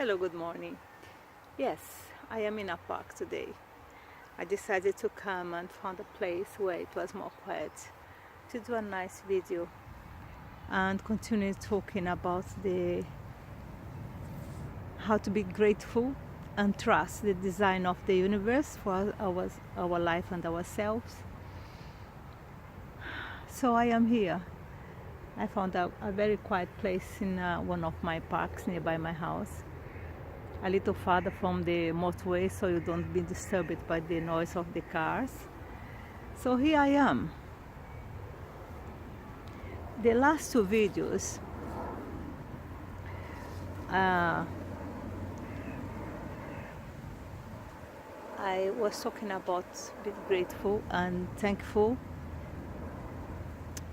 Hello, good morning. Yes, I am in a park today. I decided to come and found a place where it was more quiet to do a nice video and continue talking about the how to be grateful and trust the design of the universe for our life and ourselves. So I am here. I found a very quiet place in one of my parks nearby my house, a little farther from the motorway, so you don't be disturbed by the noise of the cars. So here I am. The last two videos I was talking about being grateful and thankful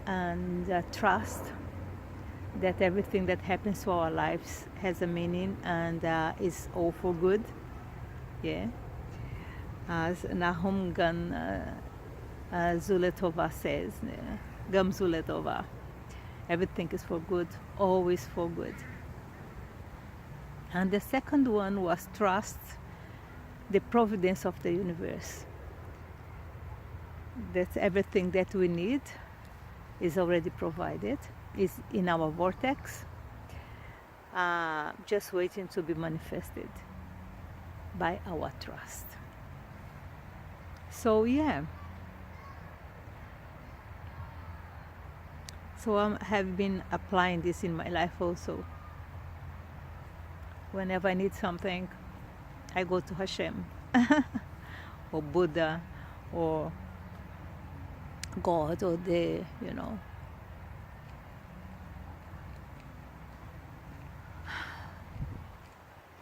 and trust that everything that happens to our lives has a meaning and is all for good. Yeah. As Nahum Gan Zuletova says, Gam Zuletova, everything is for good, always for good. And the second one was trust the providence of the universe. That everything that we need is already provided, is in our vortex, just waiting to be manifested by our trust. So yeah. So I have been applying this in my life also. Whenever I need something, I go to Hashem or Buddha or God or the, you know.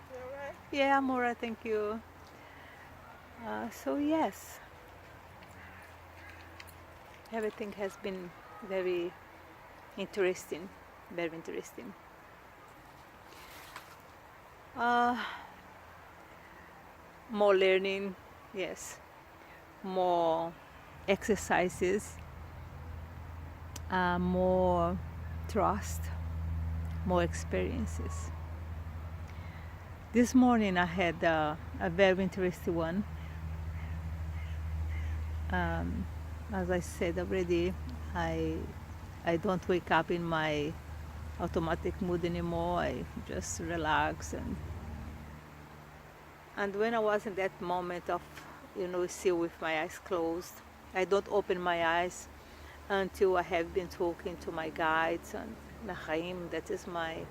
You all right? Yeah, I'm alright, thank you. So yes, everything has been very interesting, very interesting. More learning, yes, more exercises, more trust, more experiences. This morning I had a very interesting one. As I said already, I don't wake up in my automatic mood anymore. I just relax and when I was in that moment of, still with my eyes closed, I don't open my eyes until I have been talking to my guides and Nahaim, that is my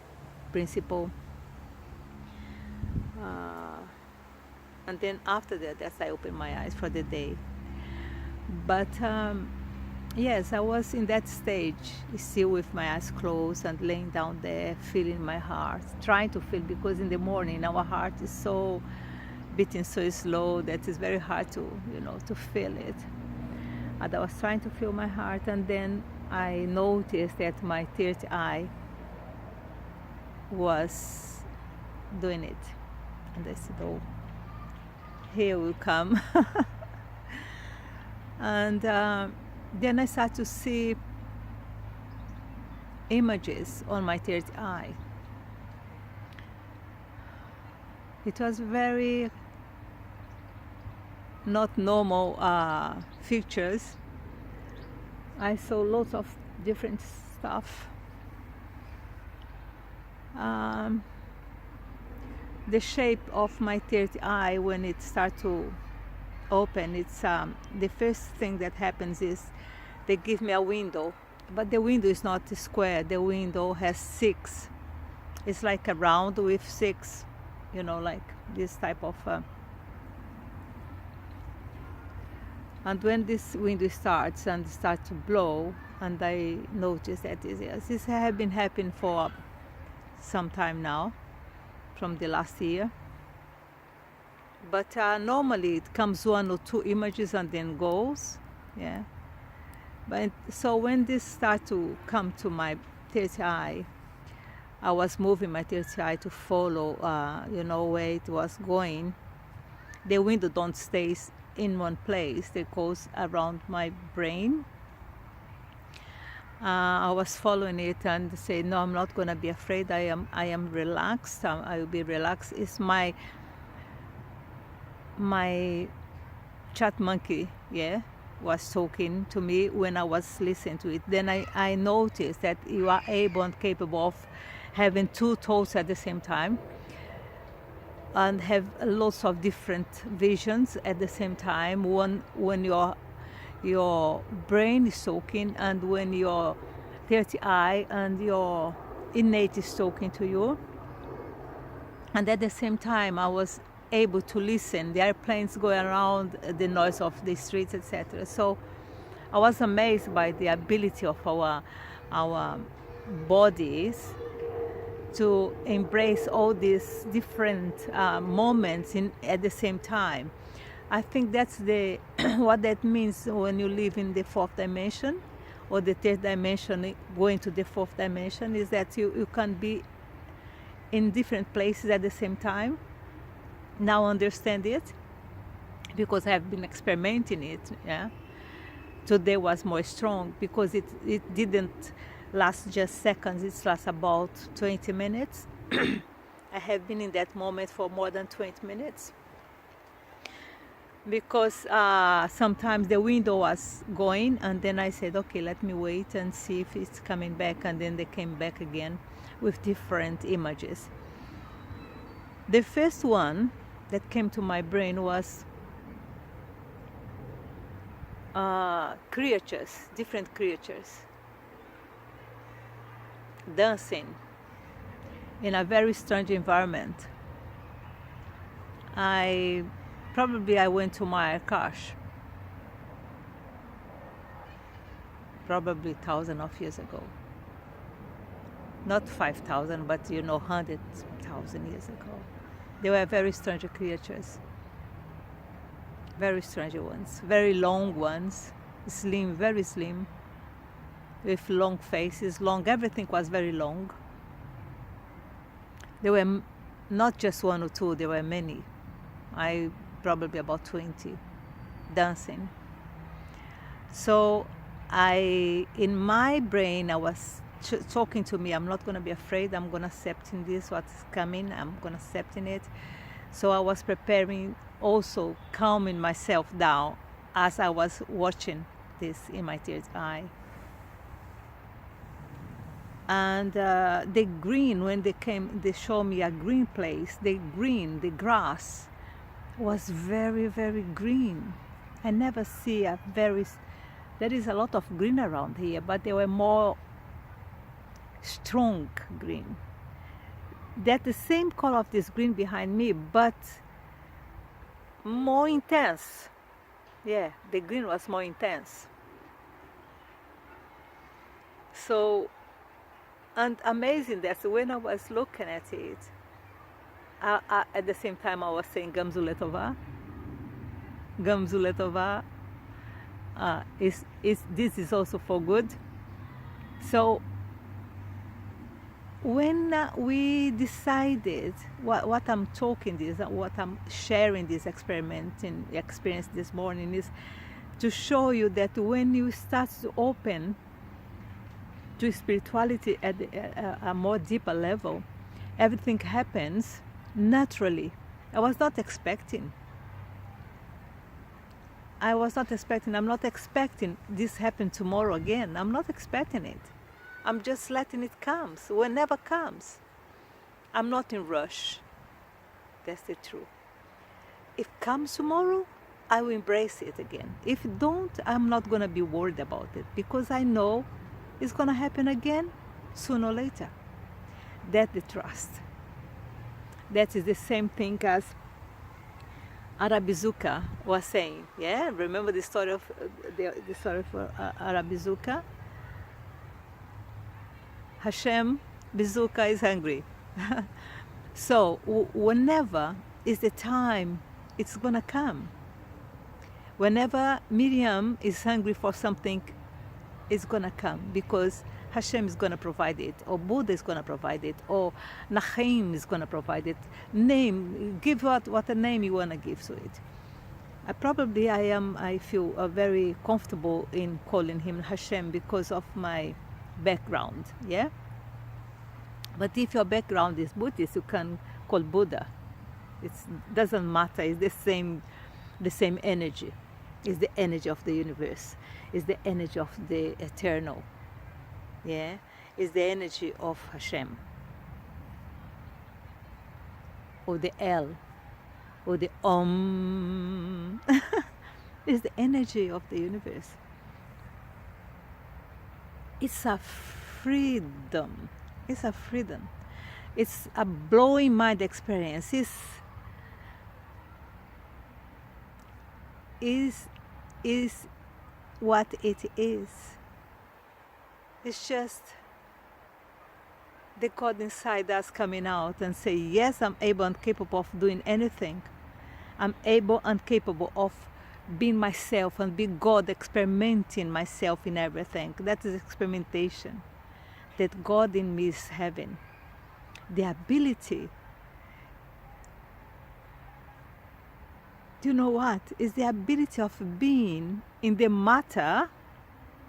principal. And then after that, I open my eyes for the day. But yes, I was in that stage, still with my eyes closed and laying down there, feeling my heart, trying to feel, because in the morning our heart is so beating so slow that it's very hard to, to feel it. And I was trying to feel my heart, and then I noticed that my third eye was doing it. And I said, oh, here will come. And then I started to see images on my third eye. It was very not normal features. I saw lots of different stuff. The shape of my third eye, when it starts to open, it's the first thing that happens is they give me a window, but the window is not square. The window has 6. It's like a round with 6, like this type of and when this window starts to blow, and I notice that this has been happening for some time now, from the last year. But normally it comes 1 or 2 images and then goes, yeah. But so when this started to come to my third eye, I was moving my third eye to follow, where it was going. The window don't stay in one place; it goes around my brain. I was following it and say, no, I'm not going to be afraid. I am relaxed. I will be relaxed. It's my chat monkey, yeah, was talking to me when I was listening to it. Then I noticed that you are able and capable of having two thoughts at the same time and have lots of different visions at the same time. One when your brain is talking, and when your third eye and your innate is talking to you. And at the same time, I was able to listen. The airplanes going around, the noise of the streets, etc. So I was amazed by the ability of our bodies to embrace all these different moments at the same time. I think that's what that means when you live in the fourth dimension or the third dimension, going to the fourth dimension, is that you can be in different places at the same time. Now understand it because I have been experimenting it. Yeah, today was more strong because it didn't last just seconds. It lasts about 20 minutes. I have been in that moment for more than 20 minutes because sometimes the window was going, and then I said, okay, let me wait and see if it's coming back, and then they came back again with different images. The first one that came to my brain was creatures, different creatures dancing in a very strange environment. I went to Marrakesh probably 1,000 of years ago. Not 5,000, but 100,000 years ago. They were very strange creatures. Very strange ones. Very long ones. Slim, very slim. With long faces, everything was very long. There were not just one or two, there were many. Probably about 20 dancing. So in my brain, I was talking to me, I'm not going to be afraid, I'm going to accept in this what's coming, I'm going to accept in it. So I was preparing, also calming myself down as I was watching this in my third eye. And the green, when they came, they showed me a green place. The grass was very, very green. I never see there is a lot of green around here, but they were more strong green. They're the same color of this green behind me, but more intense. Yeah, the green was more intense. So, and amazing that when I was looking at it, at the same time I was saying Gamzule Tova. Gamzule Tova. This is also for good. So when we decided what I'm talking this, what I'm sharing this experience this morning is to show you that when you start to open to spirituality at a more deeper level, everything happens naturally. I was not expecting. I'm not expecting this happen tomorrow again. I'm not expecting it. I'm just letting it come. Whenever comes. I'm not in rush. That's the truth. If it comes tomorrow, I will embrace it again. If it don't, I'm not going to be worried about it because I know it's going to happen again sooner or later. That's the trust. That is the same thing as Arabizuka was saying. Yeah, remember the story of the story of Arabizuka? Hashem, Bizuka is hungry. So whenever is the time, it's gonna come. Whenever Miriam is hungry for something, it's gonna come because Hashem is gonna provide it, or Buddha is gonna provide it, or Nachaim is gonna provide it. Give what a name you wanna give to it. I feel very comfortable in calling him Hashem because of my background, yeah? But if your background is Buddhist, you can call Buddha. It doesn't matter, it's the same energy. It's the energy of the universe. It's the energy of the eternal. Yeah? It's the energy of Hashem. Or the El. Or the Om. It's the energy of the universe. It's a freedom. It's a freedom. It's a blowing mind experience. Is what it is. It's just the God inside us coming out and say, yes, I'm able and capable of doing anything. I'm able and capable of being myself and be God, experimenting myself in everything. That is experimentation that God in me is having. The ability, do you know what? Is the ability of being in the matter,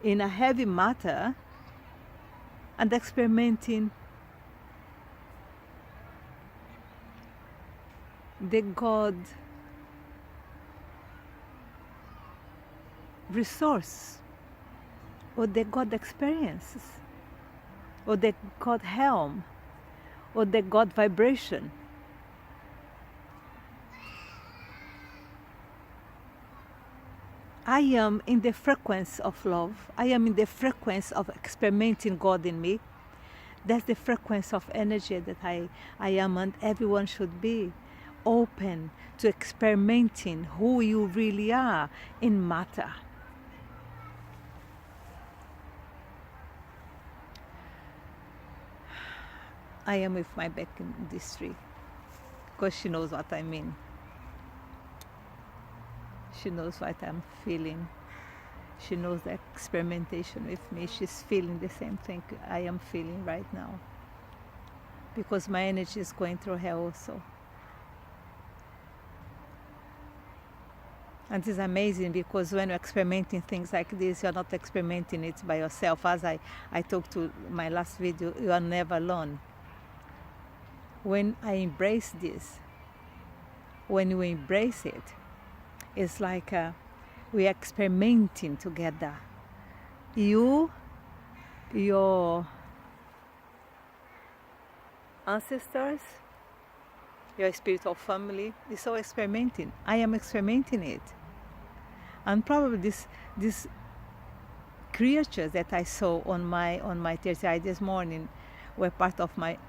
in a heavy matter, and experimenting the God resource, or the God experiences, or the God helm, or the God vibration. I am in the frequency of love. I am in the frequency of experimenting God in me. That's the frequency of energy that I am, and everyone should be open to experimenting who you really are in matter. I am with my back in this tree because she knows what I mean. She knows what I'm feeling. She knows the experimentation with me. She's feeling the same thing I am feeling right now, because my energy is going through her also. And it's amazing, because when you're experimenting things like this, you're not experimenting it by yourself. As I talked to my last video, you are never alone. When I embrace this, when you embrace it, it's like we're experimenting together. You, your ancestors, your spiritual family, is all experimenting. I am experimenting it. And probably these creatures that I saw on my third eye this morning were part of my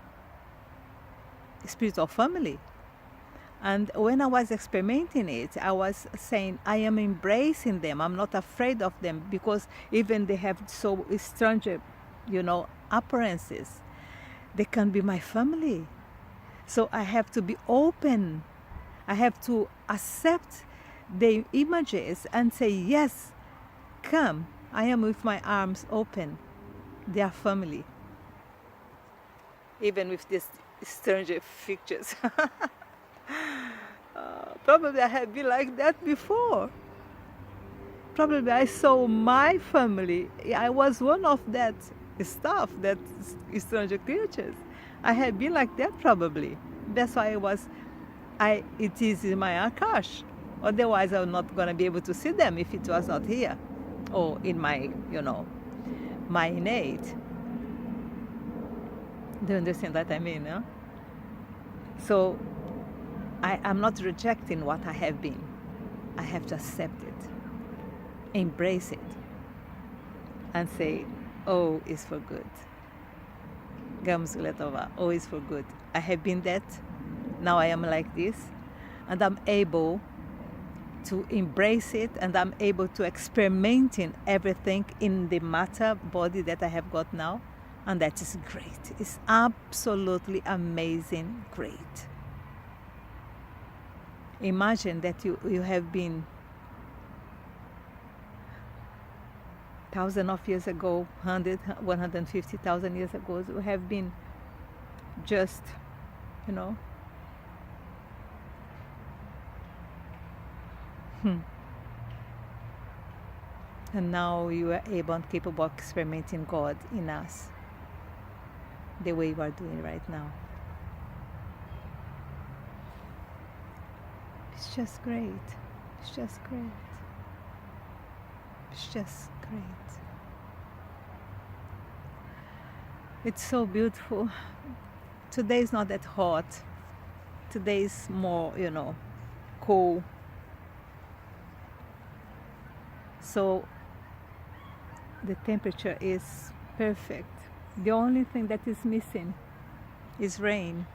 spiritual family. And when I was experimenting it, I was saying, I am embracing them. I'm not afraid of them, because even they have so strange, appearances. They can be my family. So I have to be open. I have to accept the images and say, yes, come. I am with my arms open. They are family. Even with these strange pictures. Probably I have been like that before. Probably I saw my family. I was one of that stuff, that strange creatures. I have been like that probably. That's why it is in my Akash. Otherwise I'm not going to be able to see them if it was not here. Or in my, my innate. Do you understand what I mean? Huh? So I'm not rejecting what I have been. I have to accept it, embrace it, and say, oh, it's for good. Oh, it's for good. I have been that, now I am like this, and I'm able to embrace it, and I'm able to experiment in everything in the matter body that I have got now, and that is great. It's absolutely amazing, great. Imagine that you have been thousands of years ago, 150,000 years ago, you have been just, And now you are able and capable of experimenting God in us the way you are doing right now. It's just great. It's just great. It's just great. It's so beautiful. Today is not that hot. Today is more, cool. So the temperature is perfect. The only thing that is missing is rain.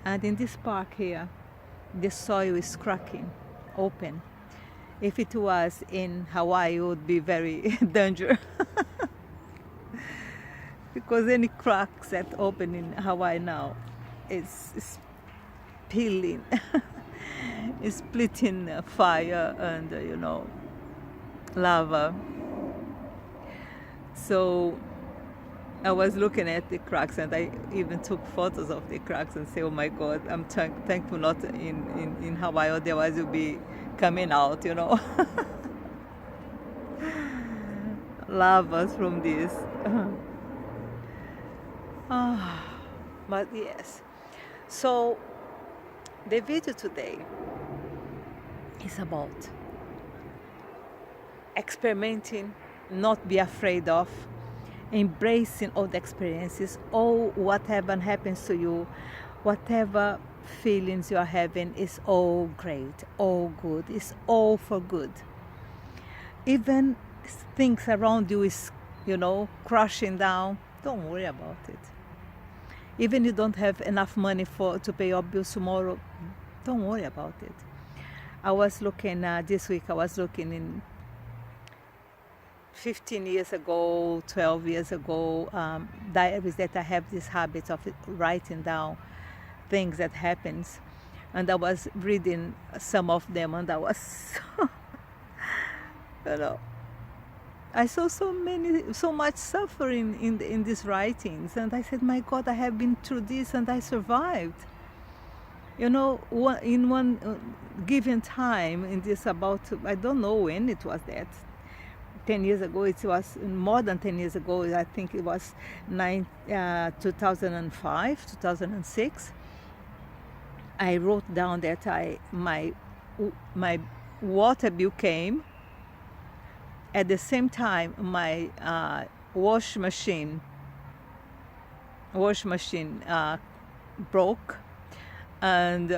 And in this park here, the soil is cracking open. If it was in Hawaii, it would be very dangerous. Because any cracks that open in Hawaii now is peeling, is splitting fire and, lava. So I was looking at the cracks, and I even took photos of the cracks and say, oh my God, I'm thankful not in Hawaii, otherwise you'll be coming out, lavas from this. But yes, so the video today is about experimenting, not be afraid of, embracing all the experiences, all whatever happens to you, whatever feelings you are having is all great, all good, it's all for good. Even things around you is, crashing down, don't worry about it. Even you don't have enough money to pay your bills tomorrow, don't worry about it. I was looking this week, in 15 years ago, 12 years ago, diaries that I have this habit of writing down things that happens. And I was reading some of them, and I was, I saw so much suffering in these writings, and I said, my God, I have been through this and I survived. In one given time, in this about, I don't know when it was that, 10 years ago, it was more than 10 years ago, I think it was 2005, 2006, I wrote down that my water bill came. At the same time, my wash machine broke, and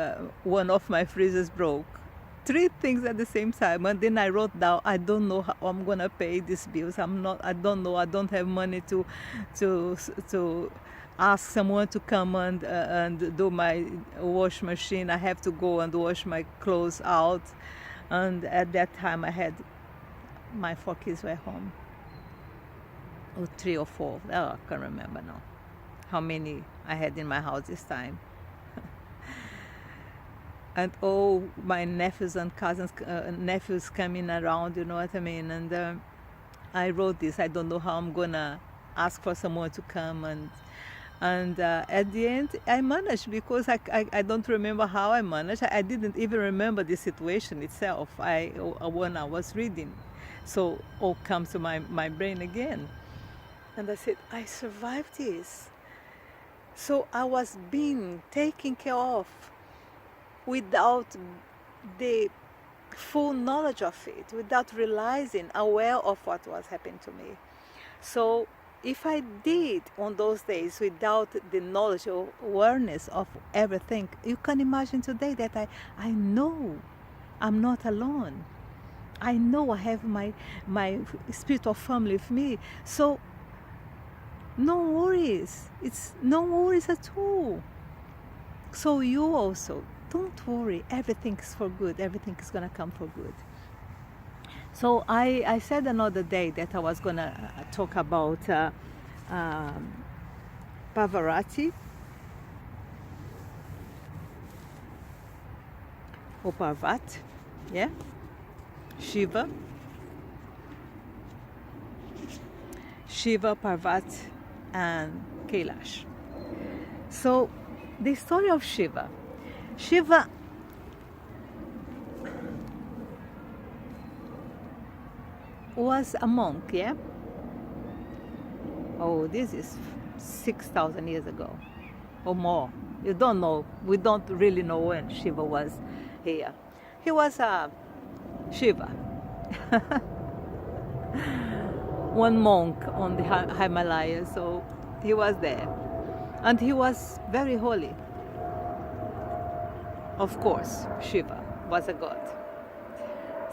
one of my freezers broke. 3 things at the same time. And then I wrote down, I don't know how I'm gonna pay these bills. I don't know. I don't have money to ask someone to come and do my wash machine. I have to go and wash my clothes out. And at that time, I had my 4 kids were home, or 3 or 4. Oh, I can't remember now how many I had in my house this time. And all my nephews and cousins, nephews coming around, you know what I mean? And I wrote this. I don't know how I'm gonna ask for someone to come, and at the end I managed, because I don't remember how I managed. I didn't even remember the situation itself. When I was reading, so all comes to my brain again, and I said, I survived this. So I was being taken care of without the full knowledge of it, without realizing, aware of what was happening to me. So if I did on those days without the knowledge or awareness of everything, you can imagine today that I know I'm not alone. I know I have my spiritual family with me. So no worries. It's no worries at all. So you also, don't worry. Everything is for good. Everything is going to come for good. So I said another day that I was going to talk about Parvati or Parvat, yeah, Shiva, Parvati and Kailash. So the story of Shiva. was a monk, yeah? Oh, this is 6,000 years ago or more. You don't know. We don't really know when Shiva was here. He was Shiva, one monk on the Himalayas, so he was there. And he was very holy. Of course, Shiva was a god.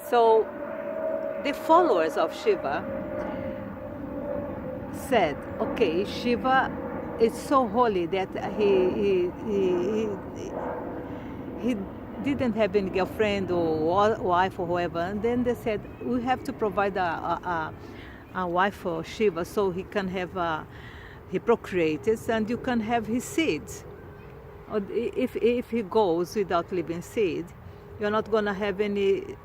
So the followers of Shiva said, okay, Shiva is so holy that he didn't have any girlfriend or wife or whoever. And then they said, we have to provide a wife for Shiva so he can have, he procreates and you can have his seeds. Or if he goes without leaving seed, you're not going to have any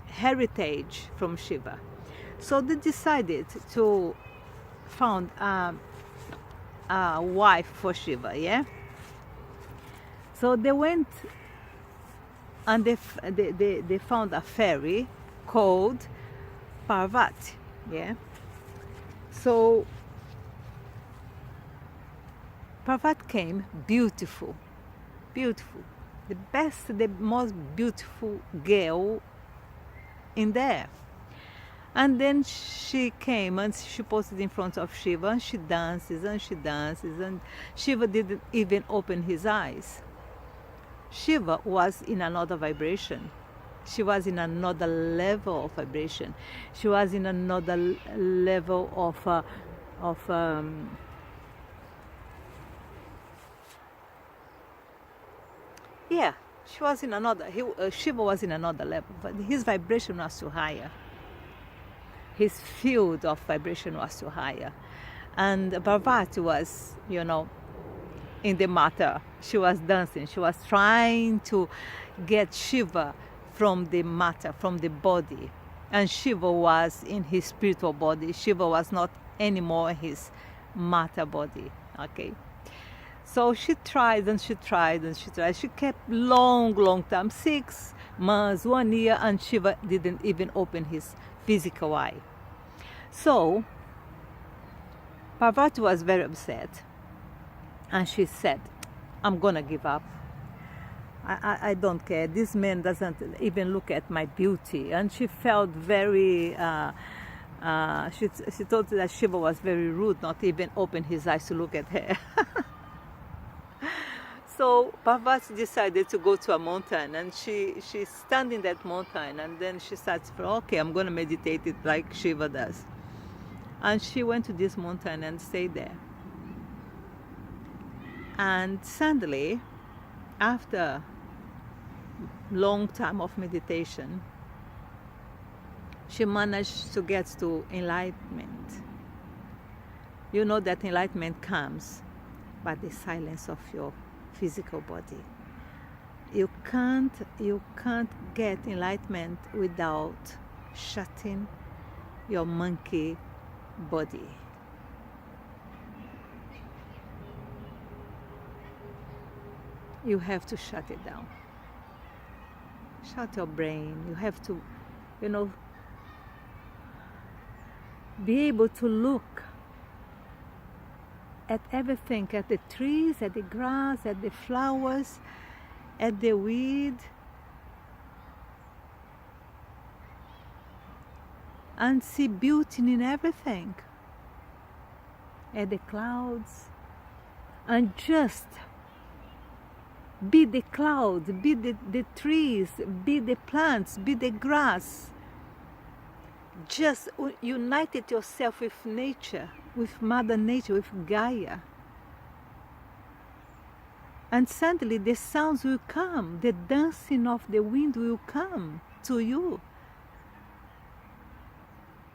heritage from Shiva. So they decided to found a wife for Shiva, yeah? So they went and they found a fairy called Parvati, yeah? So Parvati came beautiful, beautiful. The best, the most beautiful girl in there. And then she came and she posted in front of Shiva and she dances and she dances and Shiva didn't even open his eyes. Shiva was in another vibration. She was in another level of vibration. She was in another level of yeah, she was in another, Shiva was in another level, but his vibration was too higher. His field of vibration was too higher. And Parvati was, you know, in the matter. She was dancing. She was trying to get Shiva from the matter, from the body. And Shiva was in his spiritual body. Shiva was not anymore his matter body, okay? So she tried and she tried and she tried. She kept long time, 6 months, 1 year, and Shiva didn't even open his physical eye. So Parvati was very upset and she said, I'm gonna give up. I don't care. This man doesn't even look at my beauty. And she felt very, she thought that Shiva was very rude, not even open his eyes to look at her. So Parvati decided to go to a mountain and she stand in that mountain and then she starts, okay, I'm going to meditate it like Shiva does. And she went to this mountain and stayed there. And suddenly, after long time of meditation, she managed to get to enlightenment. You know that enlightenment comes by the silence of your physical body. You can't get enlightenment without shutting your monkey body. You have to shut it down. Shut your brain. You have to, you know, be able to look at everything, at the trees, at the grass, at the flowers, at the weed, and see beauty in everything, at the clouds, and just be the clouds, be the trees, be the plants, be the grass. Just unite yourself with nature, with Mother Nature, with Gaia. And suddenly the sounds will come, the dancing of the wind will come to you.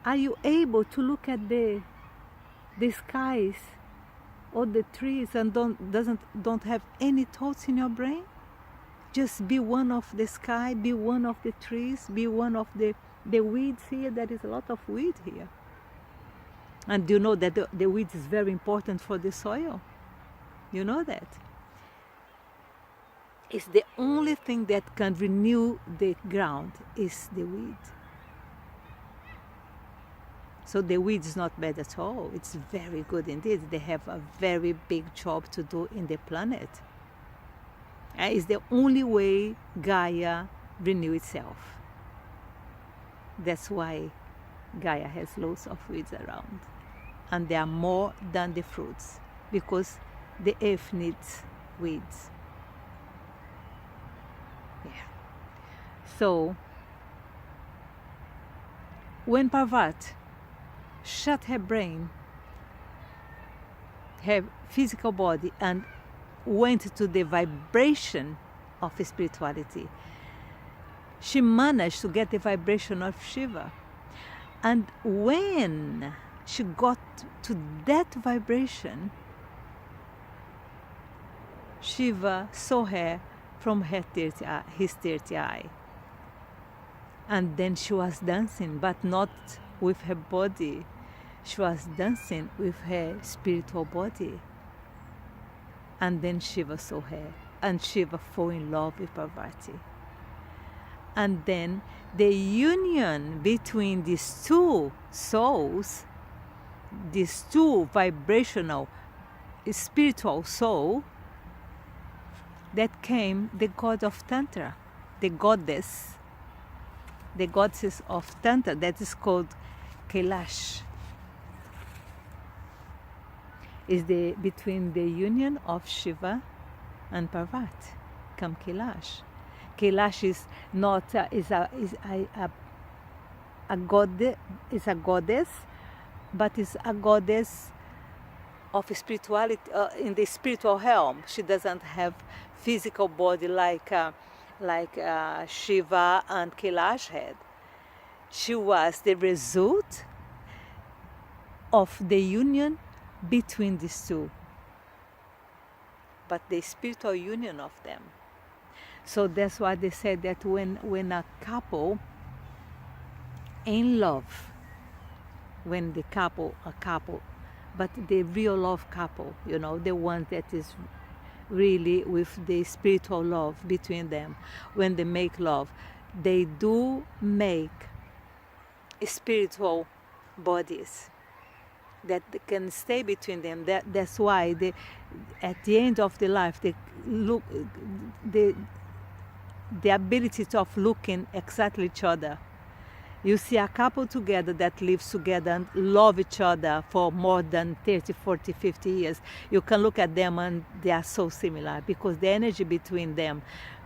Are you able to look at the skies or the trees and don't have any thoughts in your brain? Just be one of the sky, be one of the trees, be one of the weeds here. There is a lot of weed here. And do you know that the weeds is very important for the soil? You know that? It's the only thing that can renew the ground is the weed. So the weed is not bad at all. It's very good indeed. They have a very big job to do in the planet. And it's the only way Gaia renew itself. That's why Gaia has loads of weeds around. And they are more than the fruits, because the earth needs weeds. Yeah. So when Parvati shut her brain, her physical body, and went to the vibration of spirituality, she managed to get the vibration of Shiva. And when she got to that vibration, Shiva saw her from his 30th eye. And then she was dancing, but not with her body. She was dancing with her spiritual body. And then Shiva saw her, and Shiva fell in love with Parvati. And then the union between these two souls, these two vibrational, spiritual souls, that came the god of Tantra, the goddess of Tantra, that is called Kailash. Is between the union of Shiva and Parvati, come Kailash. Kailash is not is a goddess, but is a goddess of spirituality in the spiritual realm. She doesn't have physical body like Shiva and Kailash had. She was the result of the union between these two, but the spiritual union of them. So that's why they said that when a couple in love, when a couple, but the real love couple, the one that is really with the spiritual love between them, when they make love, they do make spiritual bodies that can stay between them. That's why at the end of the life, they look the ability of looking exactly each other. You see a couple together that lives together and love each other for more than 30, 40, 50 years. You can look at them and they are so similar, because the energy between them,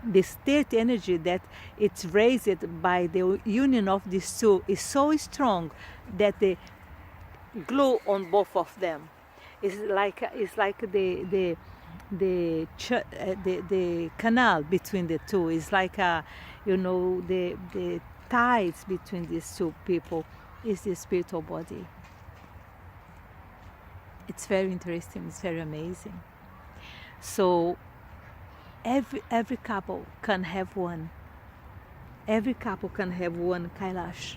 the state energy that it's raised by the union of these two, is so strong that the glue on both of them is like the canal between the two. Is like the ties between these two people is the spiritual body. It's very interesting. It's very amazing. So every couple can have one. Every couple can have one Kailash.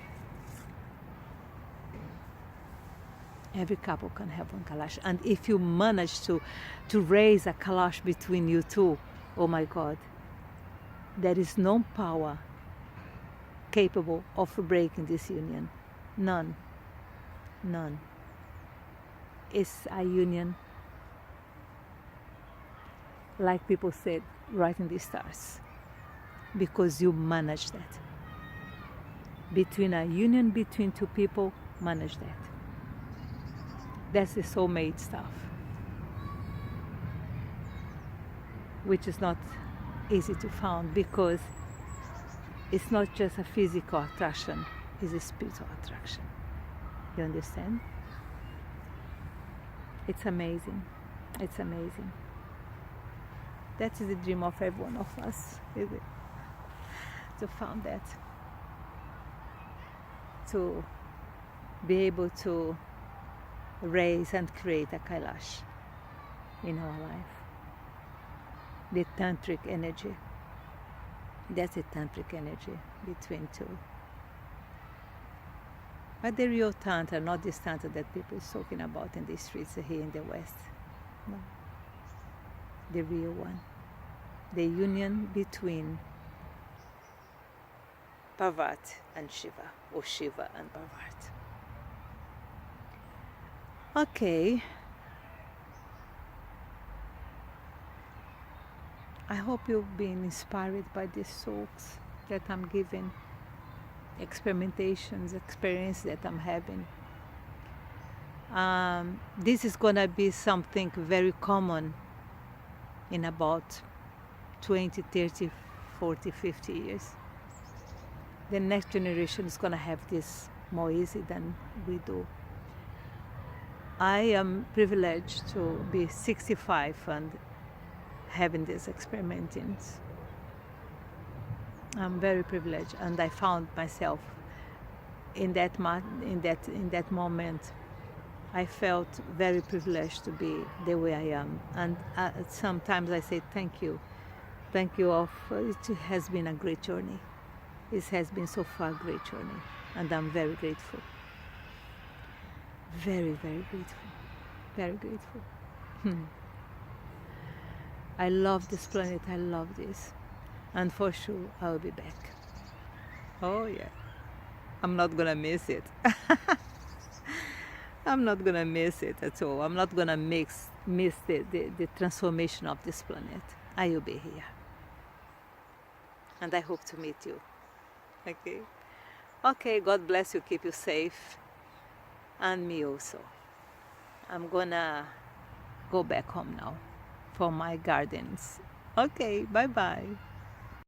Every couple can have one Kailash. And if you manage to raise a Kailash between you two, oh my God, there is no power capable of breaking this union. None. It's a union, like people said, right in the stars, because you manage that. Between a union between two people, manage that. That's the soulmate stuff, which is not easy to find, because it's not just a physical attraction, it's a spiritual attraction. You understand? It's amazing. It's amazing. That is the dream of every one of us, is it? To find that. To be able to raise and create a Kailash in our life. The tantric energy. That's a tantric energy between two. But the real Tantra, not this Tantra that people are talking about in the streets here in the West. No. The real one. The union between Parvati and Shiva, or Shiva and Parvati. Okay, I hope you've been inspired by these talks that I'm giving, experimentations, experience that I'm having. This is gonna be something very common in about 20, 30, 40, 50 years. The next generation is gonna have this more easy than we do. I am privileged to be 65 and having these experimentings. I'm very privileged, and I found myself in that moment. I felt very privileged to be the way I am, and sometimes I say thank you. It has been a great journey. It has been so far a great journey, and I'm very grateful. Very, very grateful. Very grateful. I love this planet. I love this, and for sure I'll be back. Oh yeah, I'm not gonna miss it. I'm not gonna miss it at all. I'm not gonna miss the transformation of this planet. I will be here. And I hope to meet you. Okay? Okay, God bless you, keep you safe. And me also. I'm gonna go back home now for my gardens. Okay, bye bye.